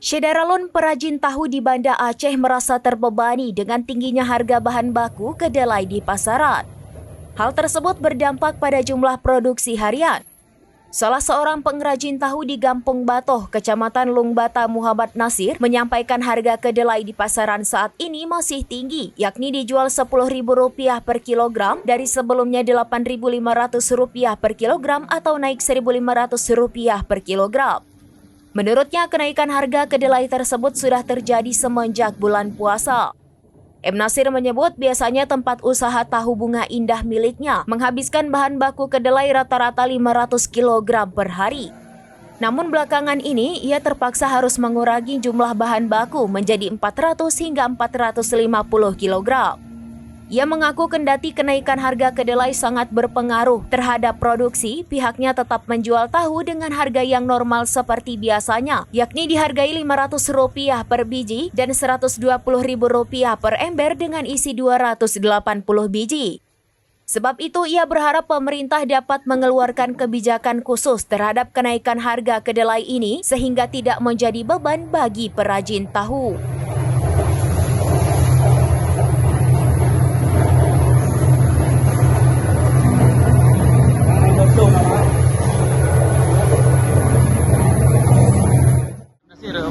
Syederalun perajin tahu di Banda Aceh merasa terbebani dengan tingginya harga bahan baku kedelai di pasaran. Hal tersebut berdampak pada jumlah produksi harian. Salah seorang pengrajin tahu di Gampung Batoh, Kecamatan Lungbata, Muhammad Nasir, menyampaikan harga kedelai di pasaran saat ini masih tinggi, yakni dijual Rp10.000 per kilogram dari sebelumnya Rp8.500 per kilogram atau naik Rp1.500 per kilogram. Menurutnya, kenaikan harga kedelai tersebut sudah terjadi semenjak bulan puasa. M. Nasir menyebut biasanya tempat usaha tahu bunga indah miliknya menghabiskan bahan baku kedelai rata-rata 500 kg per hari. Namun belakangan ini, ia terpaksa harus mengurangi jumlah bahan baku menjadi 400 hingga 450 kg. Ia mengaku kendati kenaikan harga kedelai sangat berpengaruh terhadap produksi, pihaknya tetap menjual tahu dengan harga yang normal seperti biasanya, yakni dihargai Rp500 per biji dan Rp120.000 per ember dengan isi 280 biji. Sebab itu, ia berharap pemerintah dapat mengeluarkan kebijakan khusus terhadap kenaikan harga kedelai ini sehingga tidak menjadi beban bagi perajin tahu.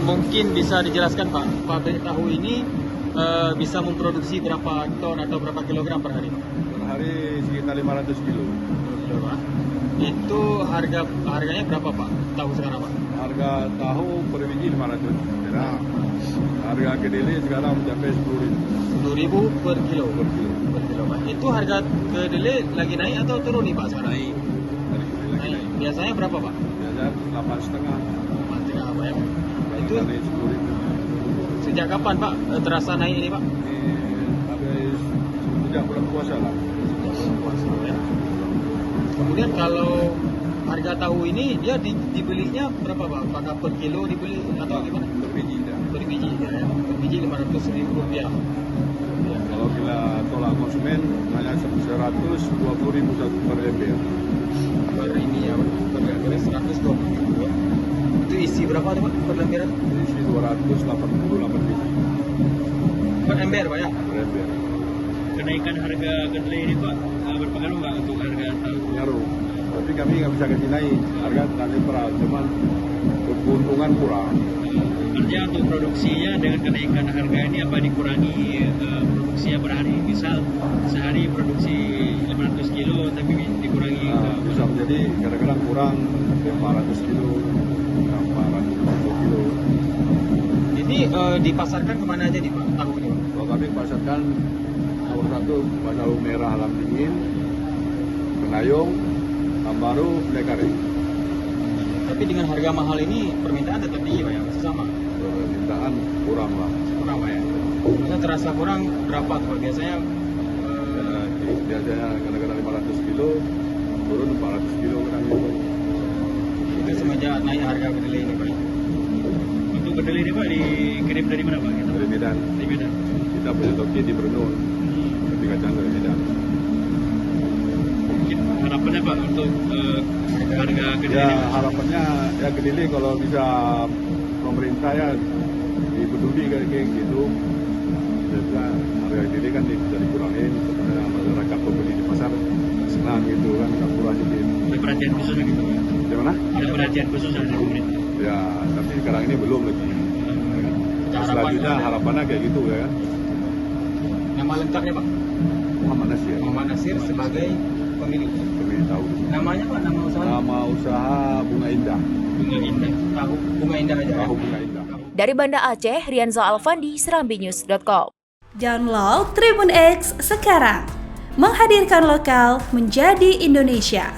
Mungkin bisa dijelaskan Pak, pabrik tahu ini bisa memproduksi berapa ton atau berapa kilogram per hari? Per hari sekitar 500 kilo. Pak. Itu harganya berapa Pak? Tahu sekarang Pak? Harga tahu per biji 500. Nah, harga kedelai sekarang mencapai 10.000. 10.000 per kilo. Per kilo. Per kilo Pak. Itu harga kedelai lagi naik atau turun nih Pak sekarang? Naik. Dari kedelai lagi naik. Biasanya berapa Pak? Biasanya 8,5. 8,5 apa ya? Itu Naik 10.000. sejak kapan Pak terasa naik ini Pak? Habis sejak bulan puasa lah. Kemudian kalau harga tahu ini dia dibelinya berapa Pak? Apakah per kilo dibeli atau gimana? Per biji dah. Per biji ya. Per biji Rp500.000. Ya. Kalau kita tolak konsumen hanya Rp120.000 satu per ember. Per ini ya, per lembaran 120. Itu isi berapa tuh Pak per lembaran? Isi 288 biji. Per ember Pak ya? Per ember. Kenaikan harga kedelai ini Pak berpengaruh nggak untuk harga tahu? Pengaruh. Tapi kami nggak bisa kasih naik. Harga tadi per cuman keuntungan kurang. Artinya untuk produksinya dengan kenaikan harga ini apa dikurangi produksinya per hari? Misal sehari produksi 500 kilo tapi dikurangi Bisa menjadi kadang-kadang kurang 500 kilo, 450 kilo. Ini dipasarkan kemana aja nih Pak tahu ini? Kalau kami pasarkan nomor 1 Badalu Merah Alam Dingin, Penayung, Ambaru, Blekare. Tapi dengan harga mahal ini permintaan tetap tinggi Pak ya? Masih sama? Permintaan kurang lah. Kurang Pak ya? Maksudnya terasa kurang berapa tuh Pak? Biasanya Biasanya kadang-kadang 500 kilo, turun 400 kilo kadang itu. itu semenjak naik harga kedelai ini Pak. untuk kedelai ini Pak dikirim dari mana Pak? Gitu? Dari Medan. Di Medan. Kita punya toki di Brunei, tapi kacang dari Medan. Mungkin harapannya Pak untuk harga kedelai Ya ini? harapannya ya kedelai kalau bisa pemerintah ya dipeduli kayak gitu. Jadi harga kedelai kan bisa dikurangin supaya masyarakat pembeli di pasar senang gitu kan, nggak kurang sedikit. Ada perhatian khusus gitu Pak? Gimana? Ada perhatian khusus dari pemerintah? Ya tapi sekarang ini belum lagi. Selanjutnya harapannya kayak gitu ya kan. Nama lengkapnya Pak? Muhammad Nasir. Muhammad Nasir sebagai pemilik. Pemilik tahu. Namanya Pak, nama usaha? Nama usaha Bunga Indah. Bunga Indah. Tahu bunga indah aja. Tahu Bunga Indah. Dari Banda Aceh, Rianza Alfandi, serambinews.com. Download Tribun X sekarang, menghadirkan lokal menjadi Indonesia.